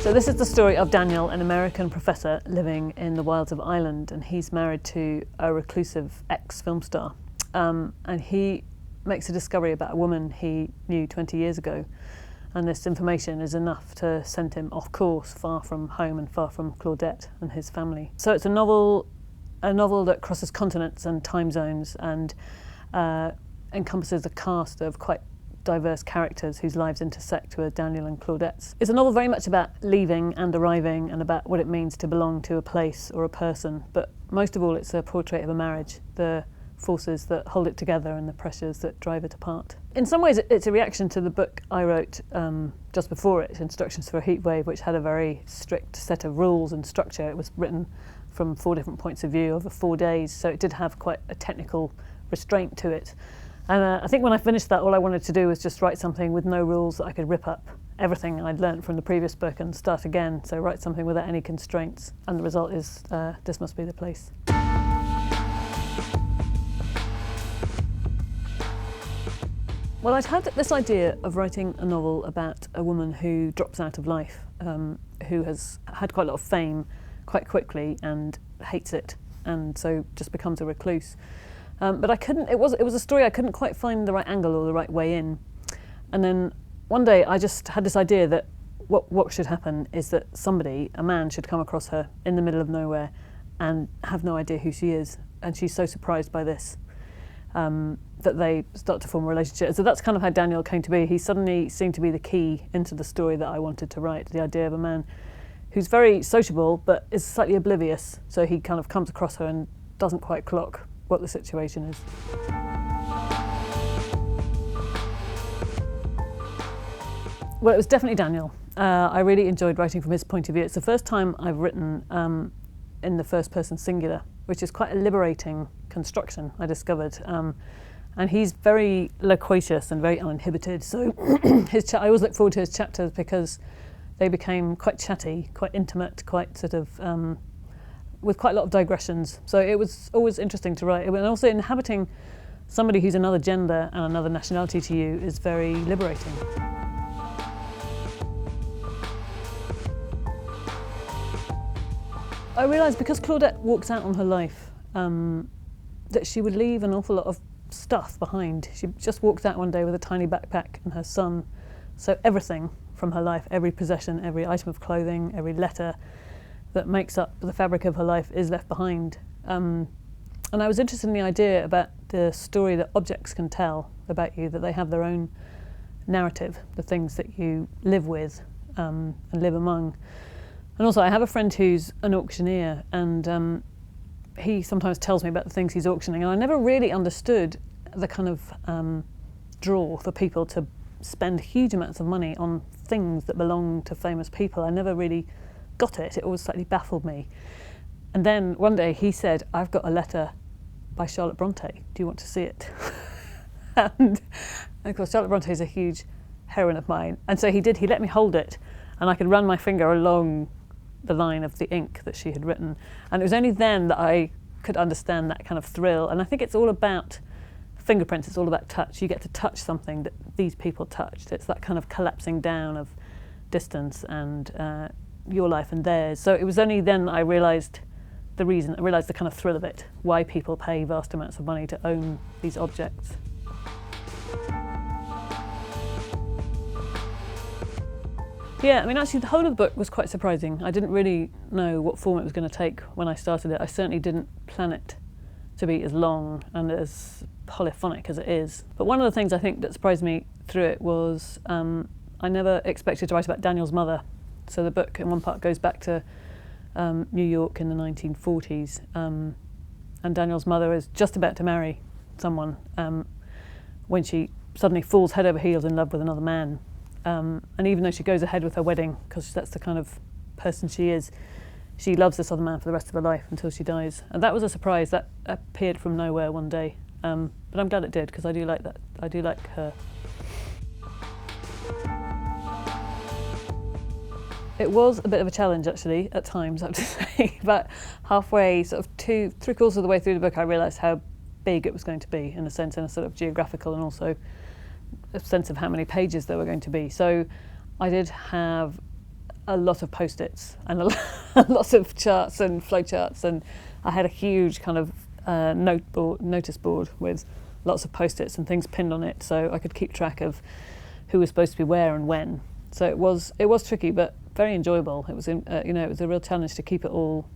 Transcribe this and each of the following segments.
So this is the story of Daniel, an American professor living in the wilds of Ireland, and he's married to a reclusive ex-film star. And he makes a discovery about a woman he knew 20 years ago, and this information is enough to send him off course, far from home and far from Claudette and his family. So it's a novel that crosses continents and time zones and encompasses a cast of quite diverse characters whose lives intersect with Daniel and Claudette's. It's a novel very much about leaving and arriving and about what it means to belong to a place or a person, but most of all it's a portrait of a marriage, the forces that hold it together and the pressures that drive it apart. In some ways it's a reaction to the book I wrote just before it, Instructions for a Heatwave, which had a very strict set of rules and structure. It was written from 4 different points of view over 4 days, so it did have quite a technical restraint to it. And I think when I finished that, all I wanted to do was just write something with no rules that I could rip up everything I'd learnt from the previous book and start again. So write something without any constraints. And the result is This Must Be the Place. Well, I'd had this idea of writing a novel about a woman who drops out of life, who has had quite a lot of fame quite quickly and hates it, and so just becomes a recluse. But I couldn't. It was a story I couldn't quite find the right angle or the right way in. And then one day I just had this idea that what should happen is that a man, should come across her in the middle of nowhere and have no idea who she is, and she's so surprised by this that they start to form a relationship. So that's kind of how Daniel came to be. He suddenly seemed to be the key into the story that I wanted to write. The idea of a man who's very sociable but is slightly oblivious. So he kind of comes across her and doesn't quite clock what the situation is. Well, it was definitely Daniel. I really enjoyed writing from his point of view. It's the first time I've written in the first person singular, which is quite a liberating construction, I discovered. And he's very loquacious and very uninhibited. So I always look forward to his chapters because they became quite chatty, quite intimate, quite sort of with quite a lot of digressions. So it was always interesting to write. And also inhabiting somebody who's another gender and another nationality to you is very liberating. I realised because Claudette walks out on her life that she would leave an awful lot of stuff behind. She just walked out one day with a tiny backpack and her son. So everything from her life, every possession, every item of clothing, every letter that makes up the fabric of her life is left behind. And I was interested in the idea about the story that objects can tell about you, that they have their own narrative, the things that you live with and live among. And also I have a friend who's an auctioneer, and he sometimes tells me about the things he's auctioning, and I never really understood the kind of draw for people to spend huge amounts of money on things that belong to famous people. I never really got it. It always slightly baffled me. And then one day he said, "I've got a letter by Charlotte Bronte. Do you want to see it?" and of course Charlotte Bronte is a huge heroine of mine. And so he did. He let me hold it, and I could run my finger along the line of the ink that she had written. And it was only then that I could understand that kind of thrill. And I think it's all about fingerprints. It's all about touch. You get to touch something that these people touched. It's that kind of collapsing down of distance and your life and theirs. So it was only then that I realised the reason, I realised the kind of thrill of it, why people pay vast amounts of money to own these objects. Yeah, I mean, actually the whole of the book was quite surprising. I didn't really know what form it was going to take when I started it. I certainly didn't plan it to be as long and as polyphonic as it is. But one of the things I think that surprised me through it was I never expected to write about Daniel's mother. So the book in one part goes back to New York in the 1940s, and Daniel's mother is just about to marry someone when she suddenly falls head over heels in love with another man. And even though she goes ahead with her wedding, because that's the kind of person she is, she loves this other man for the rest of her life until she dies. And that was a surprise. That appeared from nowhere one day. But I'm glad it did, because I do like that. I do like her. It was a bit of a challenge, actually, at times, I have to say. But halfway, sort of 3/4 of the way through the book, I realised how big it was going to be, in a sense, in a sort of geographical and also a sense of how many pages there were going to be. So I did have a lot of post-its and lots of charts and flowcharts, and I had a huge kind of notice board with lots of post-its and things pinned on it, so I could keep track of who was supposed to be where and when. So it was tricky, but very enjoyable. It was it was a real challenge to keep it all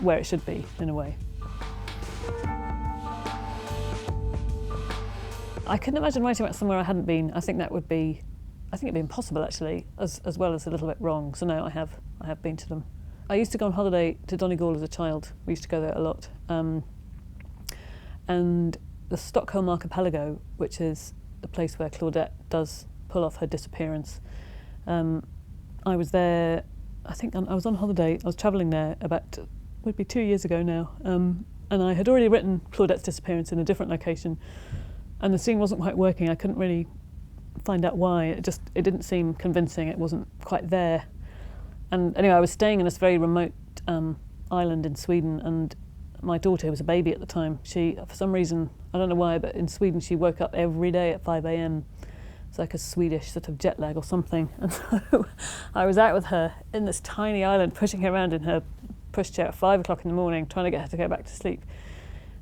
where it should be in a way. I couldn't imagine writing about somewhere I hadn't been. I think it'd be impossible actually, as well as a little bit wrong. So no, I have been to them. I used to go on holiday to Donegal as a child. We used to go there a lot. And the Stockholm archipelago, which is the place where Claudette does pull off her disappearance. I was there, I think I was on holiday, I was travelling there would be 2 years ago now, and I had already written Claudette's disappearance in a different location, and the scene wasn't quite working. I couldn't really find out why. It didn't seem convincing. It wasn't quite there. And anyway, I was staying in this very remote island in Sweden, and my daughter, who was a baby at the time, she, for some reason, I don't know why, but in Sweden she woke up every day at 5 a.m. It's like a Swedish sort of jet lag or something. And so I was out with her in this tiny island, pushing her around in her pushchair at 5 o'clock in the morning, trying to get her to go back to sleep.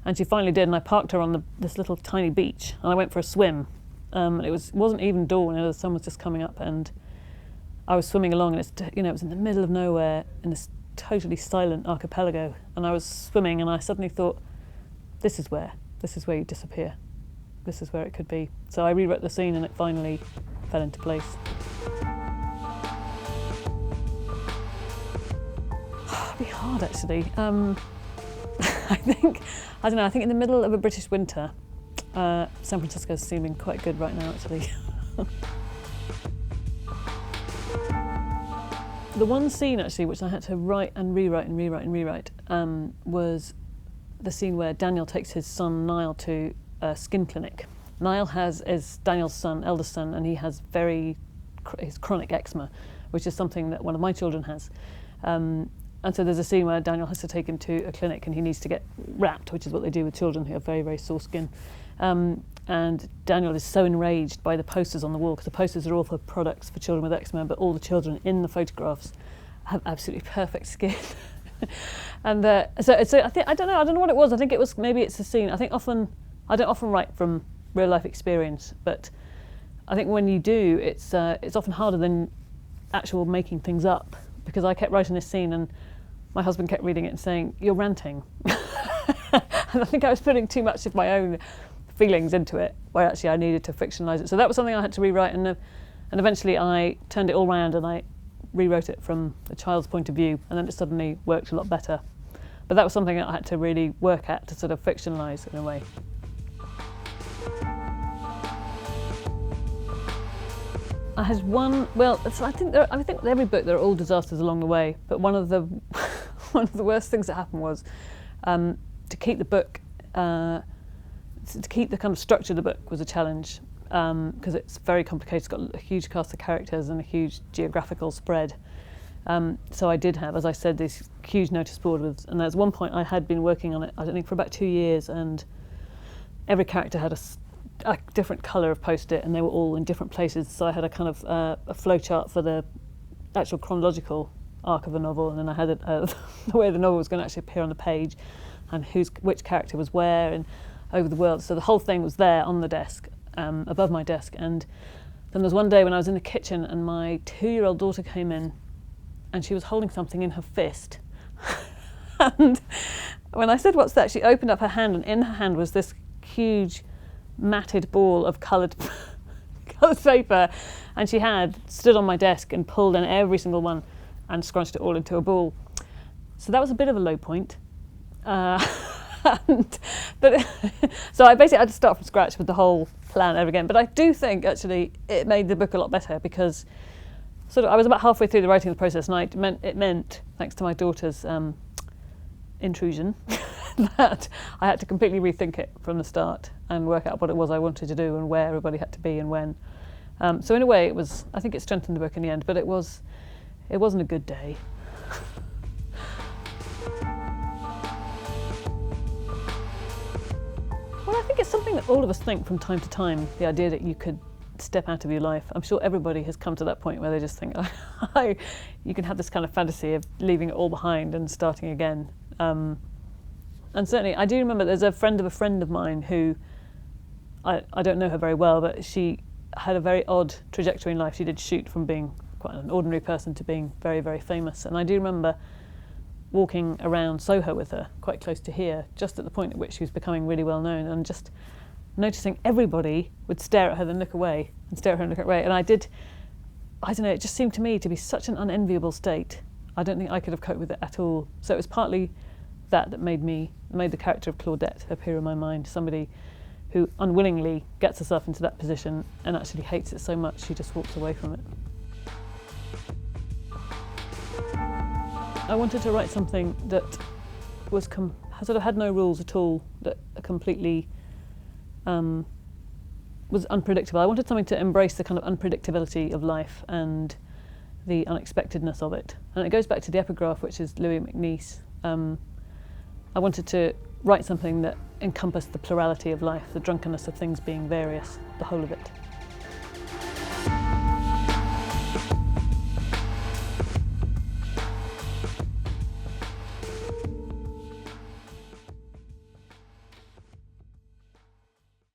And she finally did, and I parked her on this little tiny beach, and I went for a swim. It wasn't even dawn, the sun was just coming up, and I was swimming along, and it was in the middle of nowhere in this totally silent archipelago, and I was swimming, and I suddenly thought, this is where you disappear. This is where it could be. So I rewrote the scene, and it finally fell into place. It'd be hard actually. I think in the middle of a British winter, San Francisco's seeming quite good right now actually. The one scene actually which I had to write and rewrite was the scene where Daniel takes his son Niall to a skin clinic. Niall is Daniel's eldest son, and he has his chronic eczema, which is something that one of my children has. And so there's a scene where Daniel has to take him to a clinic, and he needs to get wrapped, which is what they do with children who have very, very sore skin. And Daniel is so enraged by the posters on the wall, because the posters are all for products for children with eczema, but all the children in the photographs have absolutely perfect skin. And so I don't know what it was. I think maybe it's a scene. I don't often write from real life experience, but I think when you do, it's often harder than actual making things up, because I kept writing this scene and my husband kept reading it and saying, "You're ranting." And I think I was putting too much of my own feelings into it, where actually I needed to fictionalise it. So that was something I had to rewrite, and eventually I turned it all around and I rewrote it from the child's point of view, and then it suddenly worked a lot better. But that was something that I had to really work at to sort of fictionalise in a way. I had one. Well, I think with every book there are all disasters along the way. But one of the worst things that happened was to keep the book, to keep the kind of structure of the book was a challenge, because it's very complicated. It's got a huge cast of characters and a huge geographical spread. So I did have, as I said, this huge notice board and there's one point I had been working on it, I think for about 2 years, and every character had a different colour of post-it, and they were all in different places. So I had a kind of a flowchart for the actual chronological arc of the novel, and then I had the way the novel was going to actually appear on the page, and which character was where and over the world. So the whole thing was there on the desk, above my desk. And then there was one day when I was in the kitchen, and my 2-year-old daughter came in, and she was holding something in her fist. And when I said, "What's that?" she opened up her hand, and in her hand was this huge matted ball of coloured paper, and she had stood on my desk and pulled in every single one and scrunched it all into a ball. So that was a bit of a low point. So I basically had to start from scratch with the whole plan over again. But I do think actually it made the book a lot better, because sort of I was about halfway through the writing process, and it meant thanks to my daughter's intrusion, that I had to completely rethink it from the start and work out what it was I wanted to do and where everybody had to be and when. So in a way, I think it strengthened the book in the end, but it wasn't a good day. Well, I think it's something that all of us think from time to time, the idea that you could step out of your life. I'm sure everybody has come to that point where they just think, you can have this kind of fantasy of leaving it all behind and starting again. And certainly, I do remember there's a friend of mine who, I don't know her very well, but she had a very odd trajectory in life. She did shoot from being quite an ordinary person to being very, very famous. And I do remember walking around Soho with her, quite close to here, just at the point at which she was becoming really well known, and just noticing everybody would stare at her then look away, and stare at her and look away. And I don't know, it just seemed to me to be such an unenviable state. I don't think I could have coped with it at all. So it was partly that made the character of Claudette appear in my mind, somebody who unwillingly gets herself into that position and actually hates it so much she just walks away from it. I wanted to write something that was sort of had no rules at all, that completely was unpredictable. I wanted something to embrace the kind of unpredictability of life and the unexpectedness of it. And it goes back to the epigraph, which is Louis MacNeice. I wanted to write something that encompassed the plurality of life, the drunkenness of things being various, the whole of it.